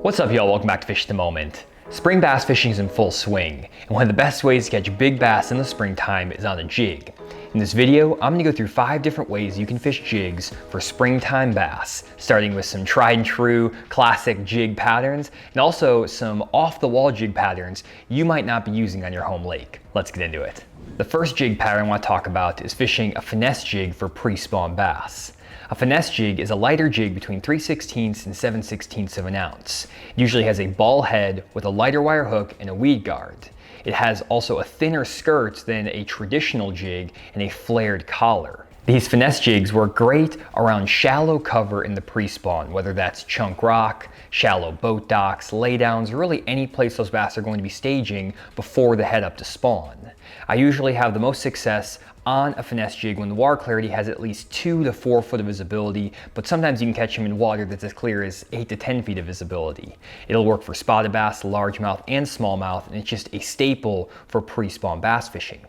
What's up, y'all? Welcome back to Fish at the Moment. Spring bass fishing is in full swing, and one of the best ways to catch big bass in the springtime is on a jig. In this video, I'm going to go through 5 different ways you can fish jigs for springtime bass, starting with some tried and true classic jig patterns, and also some off-the-wall jig patterns you might not be using on your home lake. Let's get into it. The first jig pattern I want to talk about is fishing a finesse jig for pre-spawn bass. A finesse jig is a lighter jig between 3/16 and 7/16 of an ounce. It usually has a ball head with a lighter wire hook and a weed guard. It has also a thinner skirt than a traditional jig and a flared collar. These finesse jigs work great around shallow cover in the pre-spawn, whether that's chunk rock, shallow boat docks, laydowns, or really any place those bass are going to be staging before the head up to spawn. I usually have the most success on a finesse jig when the water clarity has at least 2 to 4 foot of visibility, but sometimes you can catch them in water that's as clear as 8 to 10 feet of visibility. It'll work for spotted bass, largemouth, and smallmouth, and it's just a staple for pre-spawn bass fishing.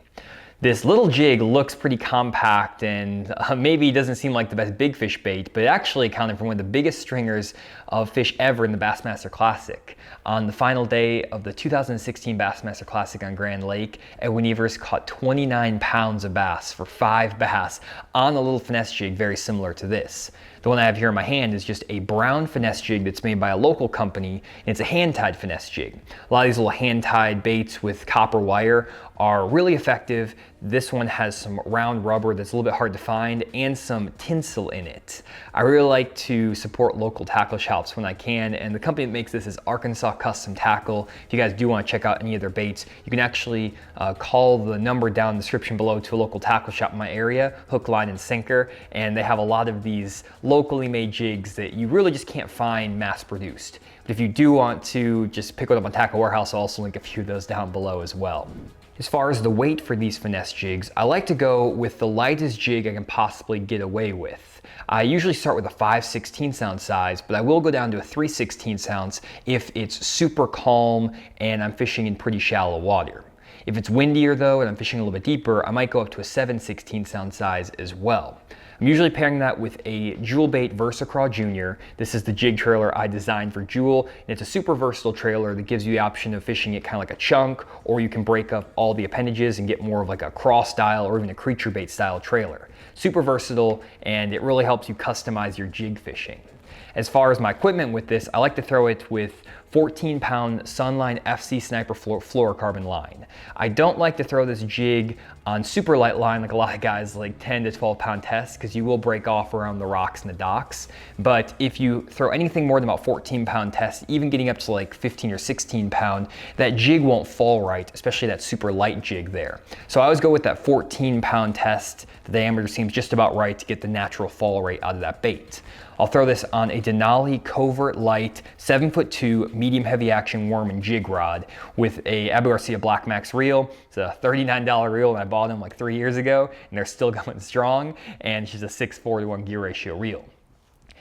This little jig looks pretty compact and maybe doesn't seem like the best big fish bait, but it actually accounted for one of the biggest stringers of fish ever in the Bassmaster Classic. On the final day of the 2016 Bassmaster Classic on Grand Lake, Winn caught 29 pounds of bass for 5 bass on a little finesse jig very similar to this. The one I have here in my hand is just a brown finesse jig that's made by a local company, and it's a hand-tied finesse jig. A lot of these little hand-tied baits with copper wire are really effective. This one has some round rubber that's a little bit hard to find and some tinsel in it. I really like to support local tackle shops when I can, and the company that makes this is Arkansas Custom Tackle. If you guys do want to check out any of their baits, you can actually call the number down in the description below to a local tackle shop in my area, hook, line, and sinker, and they have a lot of these locally made jigs that you really just can't find mass produced. But if you do want to just pick one up on Tackle Warehouse, I'll also link a few of those down below as well. As far as the weight for these finesse jigs, I like to go with the lightest jig I can possibly get away with. I usually start with a 5/16 ounce size, but I will go down to a 3/16 ounce if it's super calm and I'm fishing in pretty shallow water. If it's windier though and I'm fishing a little bit deeper, I might go up to a 7/16 ounce size as well. I'm usually pairing that with a jewel bait VersaCraw Jr. This is the jig trailer I designed for Jewel, and it's a super versatile trailer that gives you the option of fishing it kind of like a chunk, or you can break up all the appendages and get more of like a craw style or even a creature bait style trailer. Super versatile, and it really helps you customize your jig fishing. As far as my equipment with this, I like to throw it with 14-pound Sunline FC Sniper fluorocarbon line. I don't like to throw this jig on super light line like a lot of guys like 10 to 12-pound tests, because you will break off around the rocks and the docks. But if you throw anything more than about 14-pound tests, even getting up to like 15 or 16-pound, that jig won't fall right, especially that super light jig there. So I always go with that 14-pound test. The diameter seems just about right to get the natural fall rate out of that bait. I'll throw this on a Denali Kovert Light 7'2" medium heavy action worm and jig rod with a Abu Garcia Black Max reel. It's a $39 reel, and I bought them like 3 years ago, and they're still going strong, and it's just a 6:4 to 1 gear ratio reel.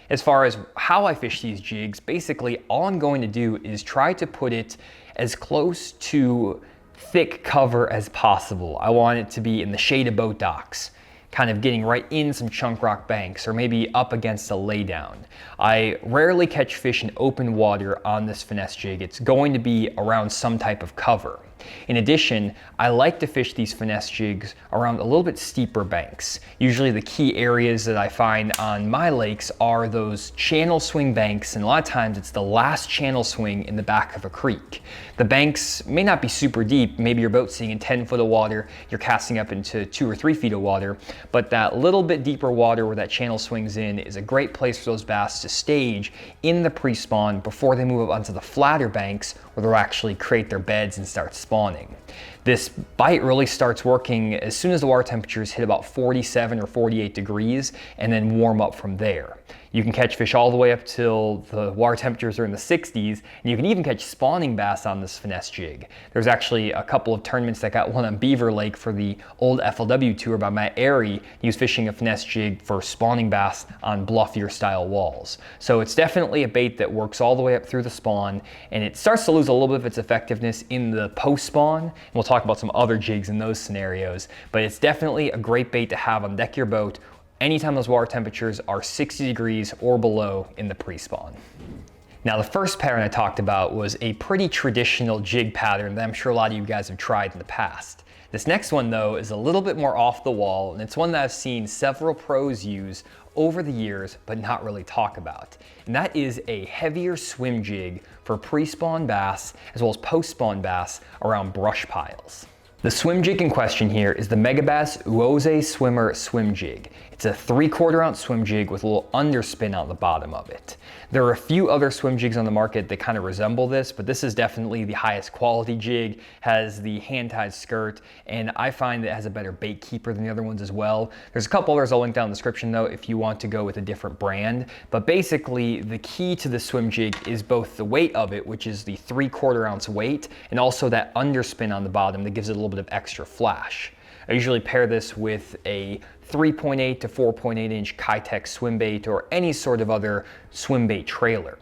As far as how I fish these jigs, basically all I'm going to do is try to put it as close to thick cover as possible. I want it to be in the shade of boat docks, kind of getting right in some chunk rock banks, or maybe up against a laydown. I rarely catch fish in open water on this finesse jig. It's going to be around some type of cover. In addition, I like to fish these finesse jigs around a little bit steeper banks. Usually the key areas that I find on my lakes are those channel swing banks, and a lot of times it's the last channel swing in the back of a creek. The banks may not be super deep. Maybe your boat's sitting in 10 foot of water, you're casting up into 2 or 3 feet of water, but that little bit deeper water where that channel swings in is a great place for those bass to stage in the pre-spawn before they move up onto the flatter banks where they'll actually create their beds and start spawning. This bite really starts working as soon as the water temperatures hit about 47 or 48 degrees and then warm up from there. You can catch fish all the way up till the water temperatures are in the 60s, and you can even catch spawning bass on this finesse jig. There's actually a couple of tournaments that got one on Beaver Lake for the old FLW tour by Matt Airy. He was fishing a finesse jig for spawning bass on bluffier style walls. So it's definitely a bait that works all the way up through the spawn, and it starts to lose a little bit of its effectiveness in the post spawn. And we'll talk about some other jigs in those scenarios, but it's definitely a great bait to have on the deck of your boat anytime those water temperatures are 60 degrees or below in the pre-spawn. Now, the first pattern I talked about was a pretty traditional jig pattern that I'm sure a lot of you guys have tried in the past. This next one though is a little bit more off the wall, and it's one that I've seen several pros use over the years but not really talk about. And that is a heavier swim jig for pre-spawn bass as well as post-spawn bass around brush piles. The swim jig in question here is the Megabass Uoze Swimmer Swim Jig. It's a 3/4 ounce swim jig with a little underspin on the bottom of it. There are a few other swim jigs on the market that kind of resemble this, but this is definitely the highest quality jig, has the hand-tied skirt, and I find that it has a better bait keeper than the other ones as well. There's a couple others I'll link down in the description though if you want to go with a different brand, but basically the key to the swim jig is both the weight of it, which is the 3/4 ounce weight, and also that underspin on the bottom that gives it a little bit of extra flash. I usually pair this with a 3.8 to 4.8 inch AttaX swim bait or any sort of other swim bait trailer.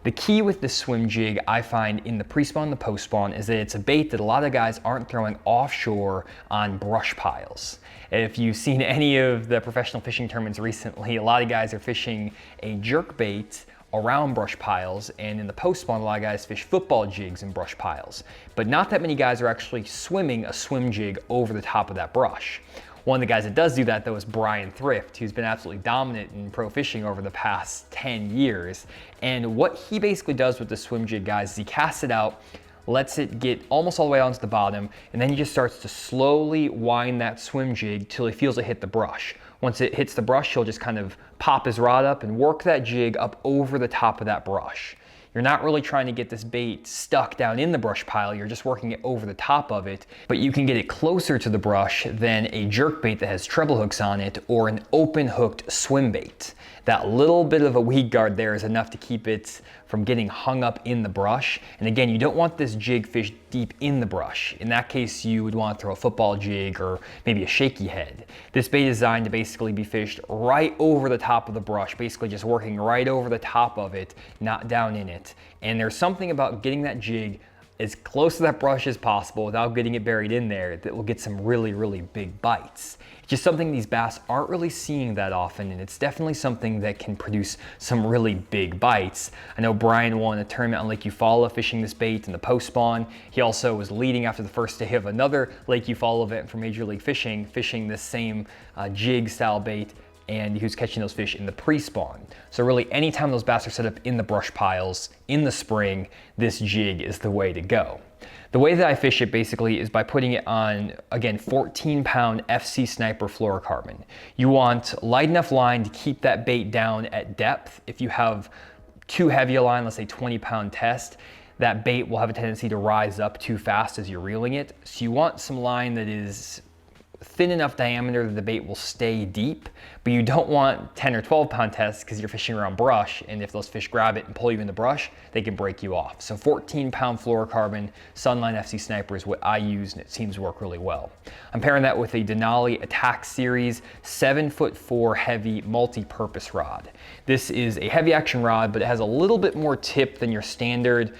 The key with this swim jig I find in the pre-spawn and the post-spawn is that it's a bait that a lot of guys aren't throwing offshore on brush piles. If you've seen any of the professional fishing tournaments recently, a lot of guys are fishing a jerk bait around brush piles, and in the post-spawn a lot of guys fish football jigs in brush piles, but not that many guys are actually swimming a swim jig over the top of that brush. One of the guys that does do that though is Brian Thrift, who's been absolutely dominant in pro fishing over the past 10 years. And what he basically does with the swim jig, guys, is he casts it out, lets it get almost all the way onto the bottom, and then he just starts to slowly wind that swim jig till he feels it hit the brush. Once it hits the brush, he'll just kind of pop his rod up and work that jig up over the top of that brush. You're not really trying to get this bait stuck down in the brush pile, you're just working it over the top of it, but you can get it closer to the brush than a jerk bait that has treble hooks on it or an open hooked swim bait. That little bit of a weed guard there is enough to keep it from getting hung up in the brush. And again, you don't want this jig fished deep in the brush. In that case, you would want to throw a football jig or maybe a shaky head. This bait is designed to basically be fished right over the top of the brush, basically just working right over the top of it, not down in it. And there's something about getting that jig as close to that brush as possible without getting it buried in there that will get some really, really big bites. It's just something these bass aren't really seeing that often, and it's definitely something that can produce some really big bites. I know Brian won a tournament on Lake Eufaula fishing this bait in the post-spawn. He also was leading after the first day of another Lake Eufaula event for Major League Fishing, fishing this same jig style bait, and he was catching those fish in the pre-spawn. So really, anytime those bass are set up in the brush piles in the spring, this jig is the way to go. The way that I fish it basically is by putting it on, again, 14-pound FC Sniper fluorocarbon. You want light enough line to keep that bait down at depth. If you have too heavy a line, let's say 20-pound test, that bait will have a tendency to rise up too fast as you're reeling it. So you want some line that is thin enough diameter that the bait will stay deep, but you don't want 10 or 12-pound tests because you're fishing around brush, and if those fish grab it and pull you in the brush, they can break you off. So 14-pound fluorocarbon Sunline FC Sniper is what I use, and it seems to work really well. I'm pairing that with a Denali AttaX series 7'4" heavy multi-purpose rod. This is a heavy action rod, but it has a little bit more tip than your standard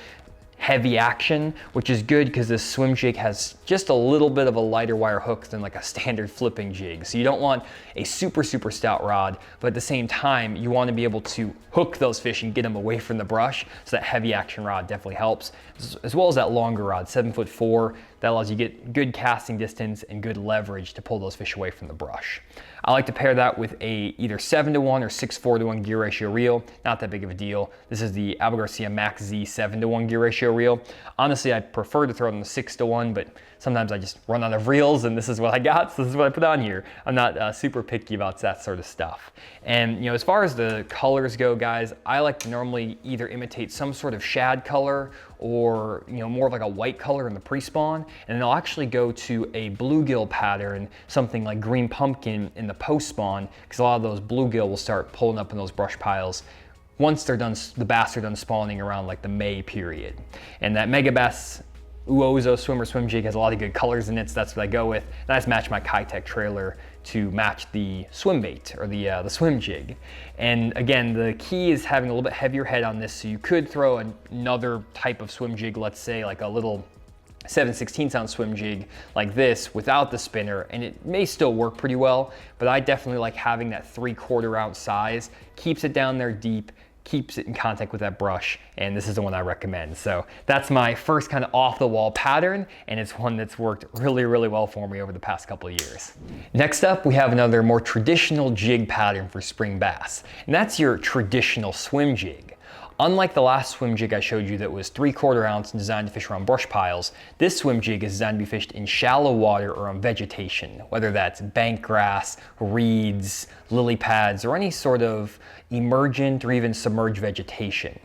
heavy action, which is good because this swim jig has just a little bit of a lighter wire hook than like a standard flipping jig. So you don't want a super stout rod, but at the same time, you want to be able to hook those fish and get them away from the brush. So that heavy action rod definitely helps, as well as that longer rod, 7'4". That allows you to get good casting distance and good leverage to pull those fish away from the brush. I like to pair that with a either 7-to-1 or 6-4-to-1 gear ratio reel. Not that big of a deal. This is the Abu Garcia Max Z 7-to-1 gear ratio reel. Honestly, I prefer to throw it on the 6-to-1, but sometimes I just run out of reels and this is what I got, so this is what I put on here. I'm not super picky about that sort of stuff. And as far as the colors go, guys, I like to normally either imitate some sort of shad color or more of like a white color in the pre-spawn, and then I'll actually go to a bluegill pattern, something like green pumpkin in the post-spawn, because a lot of those bluegill will start pulling up in those brush piles once they're done, the bass are done spawning around like the May period. And that Megabass Uoze swimmer swim jig has a lot of good colors in it, so that's what I go with. And I just match my Kitech trailer to match the swim bait or the swim jig. And again, the key is having a little bit heavier head on this, so you could throw another type of swim jig, let's say like a little 7/16 ounce swim jig like this without the spinner, and it may still work pretty well, but I definitely like having that 3/4 ounce size. Keeps it down there deep, keeps it in contact with that brush, and this is the one I recommend. So that's my first kind of off the wall pattern, and it's one that's worked really, really well for me over the past couple of years. Next up, we have another more traditional jig pattern for spring bass, and that's your traditional swim jig. Unlike the last swim jig I showed you that was 3/4 ounce and designed to fish around brush piles, this swim jig is designed to be fished in shallow water or on vegetation, whether that's bank grass, reeds, lily pads, or any sort of emergent or even submerged vegetation.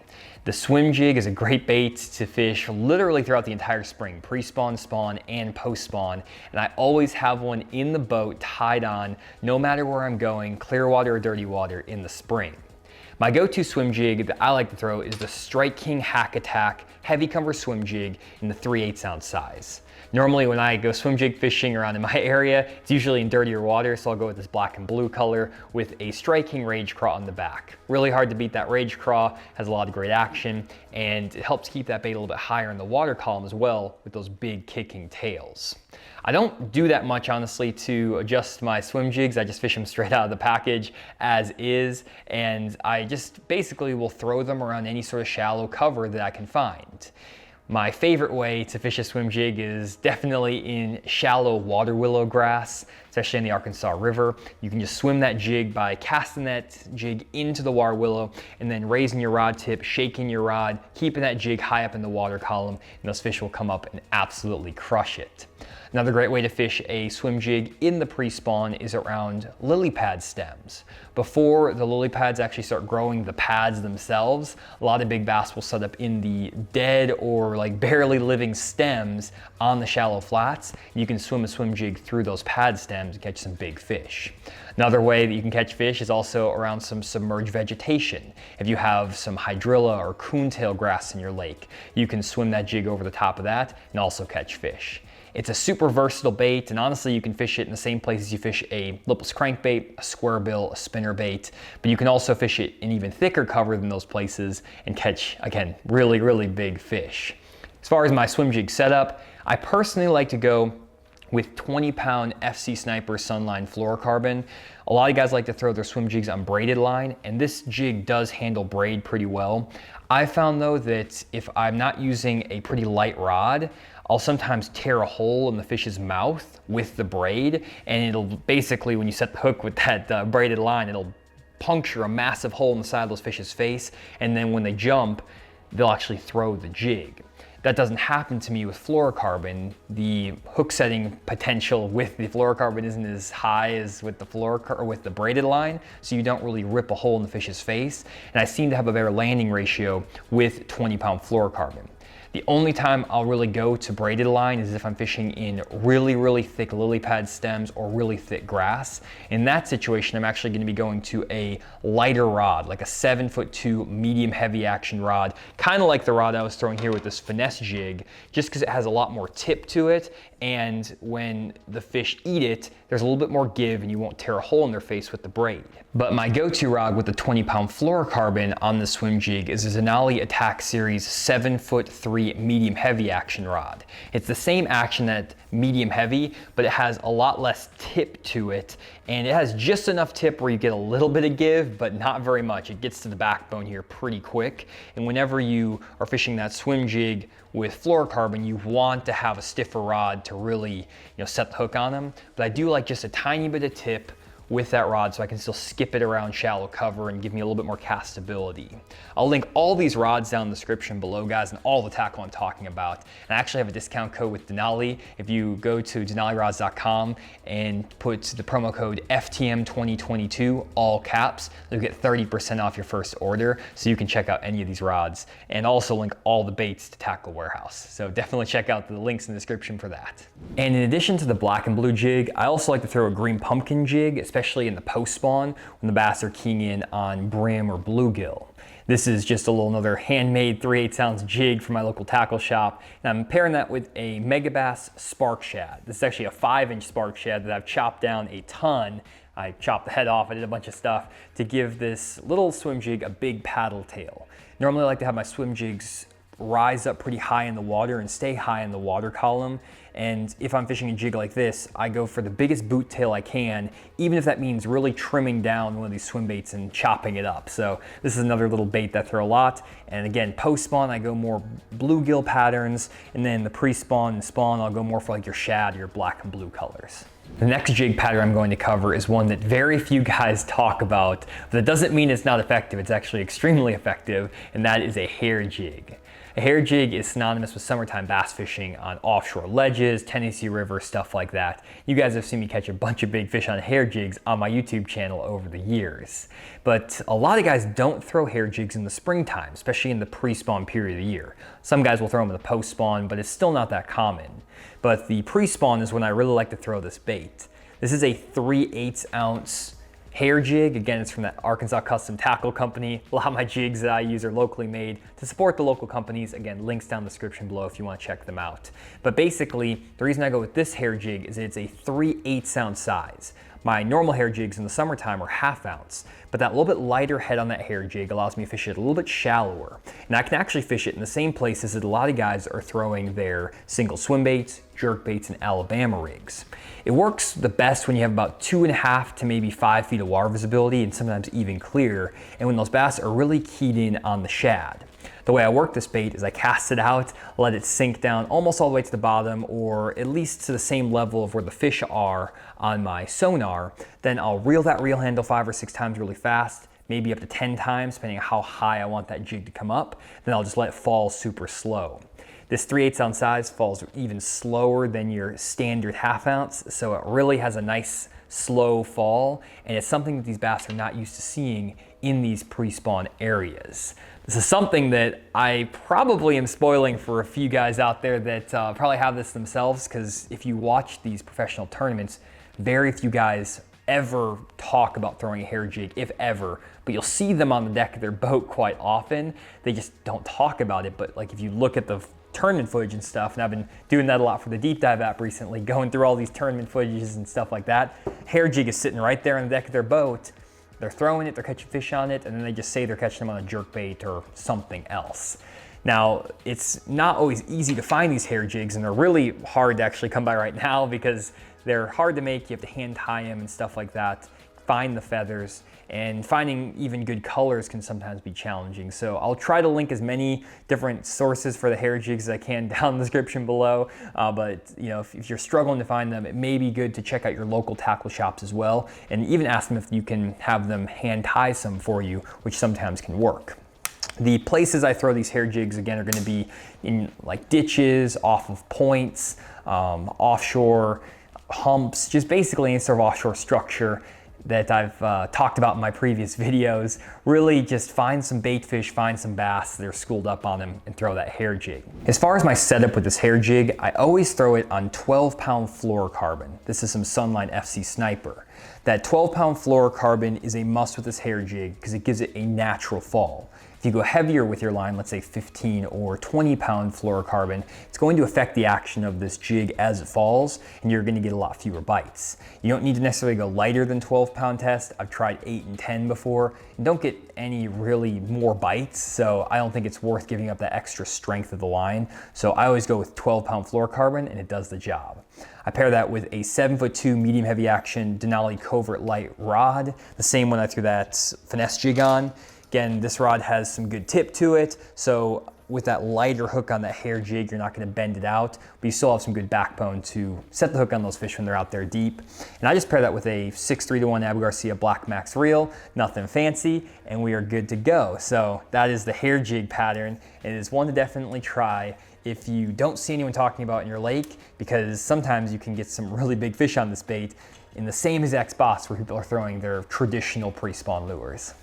The swim jig is a great bait to fish literally throughout the entire spring, pre-spawn, spawn, and post-spawn. And I always have one in the boat tied on no matter where I'm going, clear water or dirty water in the spring. My go-to swim jig that I like to throw is the Strike King Hack Attack Heavy Cover Swim Jig in the 3/8 ounce size. Normally when I go swim jig fishing around in my area, it's usually in dirtier water, so I'll go with this black and blue color with a Strike King Rage Craw on the back. Really hard to beat that Rage Craw, has a lot of great action, and it helps keep that bait a little bit higher in the water column as well with those big kicking tails. I don't do that much, honestly, to adjust my swim jigs. I just fish them straight out of the package as is, and I just basically will throw them around any sort of shallow cover that I can find. My favorite way to fish a swim jig is definitely in shallow water willow grass, especially in the Arkansas River. You can just swim that jig by casting that jig into the water willow and then raising your rod tip, shaking your rod, keeping that jig high up in the water column, and those fish will come up and absolutely crush it. Another great way to fish a swim jig in the pre-spawn is around lily pad stems. Before the lily pads actually start growing the pads themselves, a lot of big bass will set up in the dead or like barely living stems on the shallow flats. You can swim a swim jig through those pad stems and catch some big fish. Another way that you can catch fish is also around some submerged vegetation. If you have some hydrilla or coontail grass in your lake, you can swim that jig over the top of that and also catch fish. It's a super versatile bait, and honestly, you can fish it in the same places you fish a lipless crankbait, a square bill, a spinner bait, but you can also fish it in even thicker cover than those places and catch, again, really, really big fish. As far as my swim jig setup, I personally like to go with 20-pound FC Sniper Sunline fluorocarbon. A lot of guys like to throw their swim jigs on braided line, and this jig does handle braid pretty well. I found though that if I'm not using a pretty light rod, I'll sometimes tear a hole in the fish's mouth with the braid, and it'll basically, when you set the hook with that braided line, it'll puncture a massive hole in the side of those fish's face, and then when they jump, they'll actually throw the jig. That doesn't happen to me with fluorocarbon. The hook setting potential with the fluorocarbon isn't as high as with the braided line, so you don't really rip a hole in the fish's face. And I seem to have a better landing ratio with 20-pound fluorocarbon. The only time I'll really go to braided line is if I'm fishing in really, really thick lily pad stems or really thick grass. In that situation, I'm actually gonna be going to a lighter rod, like a 7'2" medium heavy action rod, kind of like the rod I was throwing here with this Finesse jig, just because it has a lot more tip to it, and when the fish eat it, there's a little bit more give and you won't tear a hole in their face with the braid. But my go-to rod with the 20-pound fluorocarbon on the swim jig is a Denali AttaX Series 7'3" medium heavy action rod. It's the same action that medium heavy, but it has a lot less tip to it, and it has just enough tip where you get a little bit of give, but not very much. It gets to the backbone here pretty quick, and whenever you are fishing that swim jig with fluorocarbon, you want to have a stiffer rod to really, set the hook on them. But I do like just a tiny bit of tip with that rod so I can still skip it around shallow cover and give me a little bit more castability. I'll link all these rods down in the description below, guys, and all the tackle I'm talking about. And I actually have a discount code with Denali. If you go to denalirods.com and put the promo code FTM2022, all caps, you'll get 30% off your first order, so you can check out any of these rods, and also link all the baits to Tackle Warehouse. So definitely check out the links in the description for that. And in addition to the black and blue jig, I also like to throw a green pumpkin jig, especially in the post-spawn when the bass are keying in on brim or bluegill. This is just another handmade 3/8 ounce jig from my local tackle shop, and I'm pairing that with a Megabass spark shad. This is actually a 5-inch spark shad that I've chopped down a ton. I chopped the head off, I did a bunch of stuff to give this little swim jig a big paddle tail. Normally I like to have my swim jigs rise up pretty high in the water and stay high in the water column. And if I'm fishing a jig like this, I go for the biggest boot tail I can, even if that means really trimming down one of these swim baits and chopping it up. So this is another little bait that I throw a lot. And again, post-spawn, I go more bluegill patterns, and then the pre-spawn and spawn, I'll go more for like your shad, your black and blue colors. The next jig pattern I'm going to cover is one that very few guys talk about, but that doesn't mean it's not effective. It's actually extremely effective, and that is a hair jig. A hair jig is synonymous with summertime bass fishing on offshore ledges, Tennessee River, stuff like that. You guys have seen me catch a bunch of big fish on hair jigs on my YouTube channel over the years. But a lot of guys don't throw hair jigs in the springtime, especially in the pre-spawn period of the year. Some guys will throw them in the post-spawn, but it's still not that common. But the pre-spawn is when I really like to throw this bait. This is a 3/8 ounce hair jig. Again, it's from that Arkansas Custom Tackle Company. A lot of my jigs that I use are locally made. To support the local companies, again, links down in the description below if you want to check them out. But basically, the reason I go with this hair jig is it's a 3/8 ounce size. My normal hair jigs in the summertime are 1/2 ounce, but that little bit lighter head on that hair jig allows me to fish it a little bit shallower. And I can actually fish it in the same places that a lot of guys are throwing their single swim baits, jerk baits, and Alabama rigs. It works the best when you have about 2.5 to maybe 5 feet of water visibility, and sometimes even clear, and when those bass are really keyed in on the shad. The way I work this bait is I cast it out, let it sink down almost all the way to the bottom, or at least to the same level of where the fish are on my sonar. Then I'll reel that reel handle 5 or 6 times really fast, maybe up to 10 times, depending on how high I want that jig to come up. Then I'll just let it fall super slow. This 3/8 ounce size falls even slower than your standard 1/2 ounce, so it really has a nice slow fall, and it's something that these bass are not used to seeing in these pre-spawn areas. This is something that I probably am spoiling for a few guys out there that probably have this themselves, because if you watch these professional tournaments, very few guys ever talk about throwing a hair jig, if ever, but you'll see them on the deck of their boat quite often. They just don't talk about it, but like if you look at the tournament footage and stuff, and I've been doing that a lot for the Deep Dive app recently, going through all these tournament footages and stuff like that, hair jig is sitting right there on the deck of their boat. They're throwing it, they're catching fish on it, and then they just say they're catching them on a jerk bait or something else. Now, it's not always easy to find these hair jigs, and they're really hard to actually come by right now because they're hard to make. You have to hand tie them and stuff like that, find the feathers, and finding even good colors can sometimes be challenging. So I'll try to link as many different sources for the hair jigs as I can down in the description below. But you know, if you're struggling to find them, it may be good to check out your local tackle shops as well, and even ask them if you can have them hand tie some for you, which sometimes can work. The places I throw these hair jigs, again, are going to be in like ditches, off of points, offshore humps, just basically any sort of offshore structure that I've talked about in my previous videos. Really just find some bait fish, find some bass that are schooled up on them, and throw that hair jig. As far as my setup with this hair jig, I always throw it on 12-pound fluorocarbon. This is some Sunline FC Sniper. That 12-pound fluorocarbon is a must with this hair jig because it gives it a natural fall. If you go heavier with your line, let's say 15 or 20-pound fluorocarbon, it's going to affect the action of this jig as it falls, and you're going to get a lot fewer bites. You don't need to necessarily go lighter than 12-pound test. I've tried 8 and 10 before, and don't get any really more bites, so I don't think it's worth giving up that extra strength of the line. So I always go with 12-pound fluorocarbon, and it does the job. I pair that with a 7'2" medium heavy action Denali Kovert light rod, the same one I threw that Finesse jig on. Again, this rod has some good tip to it, so with that lighter hook on that hair jig, you're not going to bend it out, but you still have some good backbone to set the hook on those fish when they're out there deep. And I just pair that with a 6-3-1 Abu Garcia Black Max reel, nothing fancy, and we are good to go. So that is the hair jig pattern. It is one to definitely try if you don't see anyone talking about it in your lake, because sometimes you can get some really big fish on this bait in the same exact spots where people are throwing their traditional pre-spawn lures.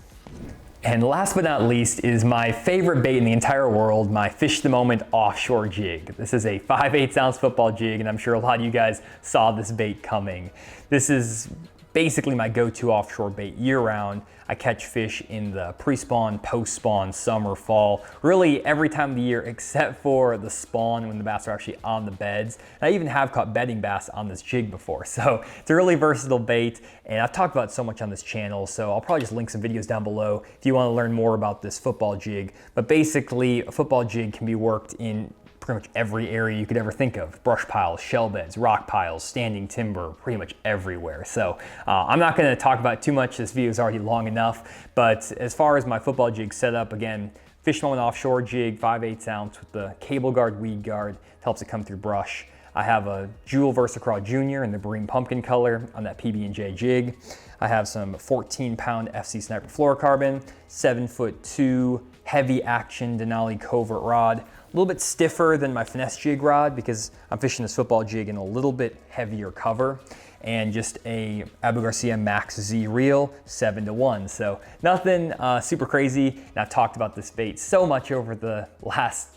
And last but not least is my favorite bait in the entire world, my Fish the Moment offshore jig. This is a 5/8 ounce football jig, and I'm sure a lot of you guys saw this bait coming. This is basically my go-to offshore bait year-round. I catch fish in the pre-spawn, post-spawn, summer, fall, really every time of the year except for the spawn when the bass are actually on the beds. And I even have caught bedding bass on this jig before, so it's a really versatile bait, and I've talked about it so much on this channel, so I'll probably just link some videos down below if you want to learn more about this football jig. But basically, a football jig can be worked in pretty much every area you could ever think of. Brush piles, shell beds, rock piles, standing timber, pretty much everywhere. So I'm not gonna talk about it too much, this video is already long enough, but as far as my football jig setup, again, Fishbone offshore jig, 5/8 ounce with the cable guard, weed guard, helps it come through brush. I have a Jewel VersaCraw Jr. in the Bream Pumpkin color on that PB&J jig. I have some 14-pound FC Sniper fluorocarbon, 7'2" heavy action Denali Kovert rod. A little bit stiffer than my Finesse jig rod because I'm fishing this football jig in a little bit heavier cover, and just a Abu Garcia Max Z reel, 7-1. So nothing super crazy. And I've talked about this bait so much over the last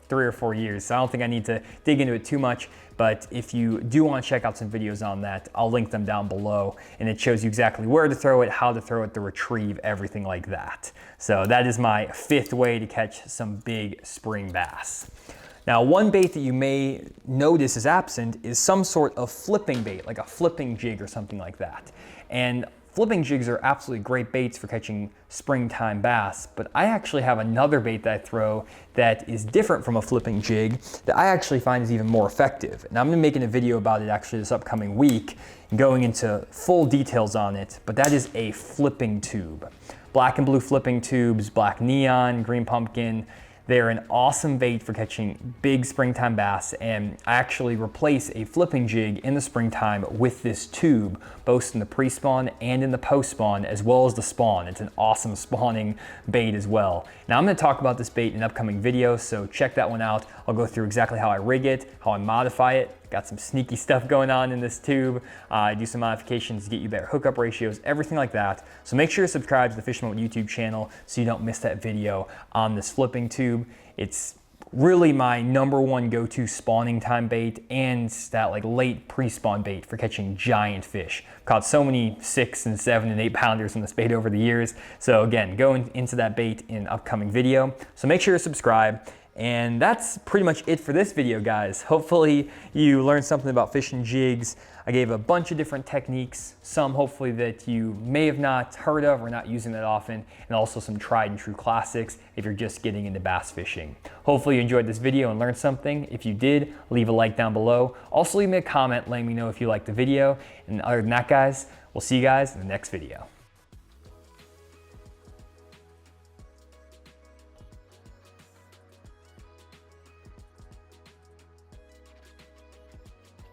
3 or 4 years, so I don't think I need to dig into it too much. But if you do want to check out some videos on that, I'll link them down below, and it shows you exactly where to throw it, how to throw it, the retrieve, everything like that. So that is my 5th way to catch some big spring bass. Now, one bait that you may notice is absent is some sort of flipping bait, like a flipping jig or something like that. And flipping jigs are absolutely great baits for catching springtime bass, but I actually have another bait that I throw that is different from a flipping jig that I actually find is even more effective. And I'm gonna be making a video about it actually this upcoming week, going into full details on it, but that is a flipping tube. Black and blue flipping tubes, black neon, green pumpkin. They're an awesome bait for catching big springtime bass, and I actually replace a flipping jig in the springtime with this tube, both in the pre-spawn and in the post-spawn, as well as the spawn. It's an awesome spawning bait as well. Now I'm gonna talk about this bait in an upcoming video, so check that one out. I'll go through exactly how I rig it, how I modify it. Got some sneaky stuff going on in this tube. I do some modifications to get you better hookup ratios, everything like that. So make sure to subscribe to the Fishing Boat YouTube channel so you don't miss that video on this flipping tube. It's really my #1 go-to spawning time bait, and that like late pre-spawn bait for catching giant fish. Caught so many 6 and 7 and 8 pounders in this bait over the years. So again, going into that bait in an upcoming video. So make sure to subscribe. And that's pretty much it for this video, guys. Hopefully you learned something about fishing jigs. I gave a bunch of different techniques, some hopefully that you may have not heard of or not using that often, and also some tried and true classics if you're just getting into bass fishing. Hopefully you enjoyed this video and learned something. If you did, leave a like down below. Also leave me a comment letting me know if you liked the video. And other than that, guys, we'll see you guys in the next video.